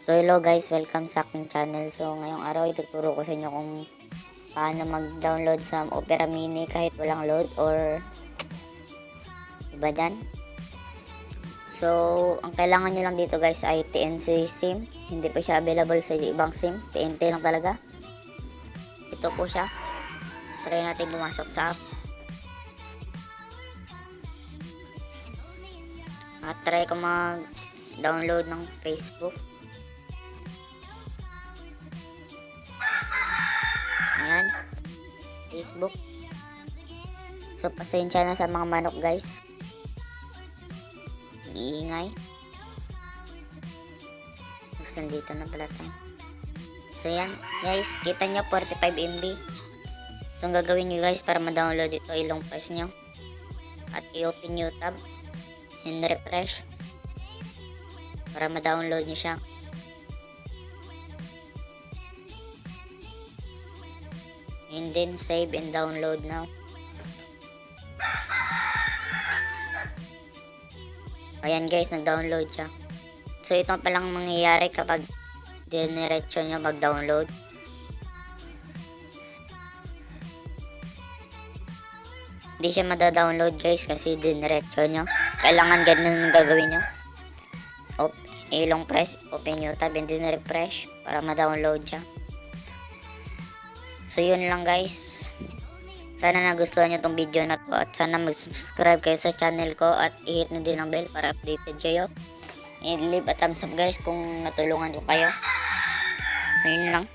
So hello guys, welcome sa aking channel. So ngayong araw ituturo ko sa inyo kung paano mag-download sa Opera Mini kahit walang load or iba dyan. So ang kailangan nyo lang dito guys ay TNT SIM. Hindi pa siya available sa ibang SIM, TNT lang talaga. Ito po siya. Try natin pumasok sa app. At try ko mag-download ng Facebook. Ayan, Facebook. So pasensya na sa mga manok guys, iingay kasi dito na pala tayo. So yan guys, kita nyo 45 MB. So ang gagawin nyo guys para ma-download ito, ilong press nyo at i-open nyo tab and refresh para ma-download nyo siya. And then save and download now. Ayan guys, nag-download siya. So ito palang mangyayari kapag diniretso nyo mag-download. Hindi siya mada-download guys kasi diniretso nyo. Kailangan ganun ang gagawin nyo. Ilong press, open nyo tab and then refresh para ma-download siya. So yun lang guys. Sana nagustuhan nyo tong video na to at sana mag-subscribe kayo sa channel ko at i-hit na din ang bell para updated kayo. And leave a thumbs up guys kung natulungan ko kayo. Ayun lang.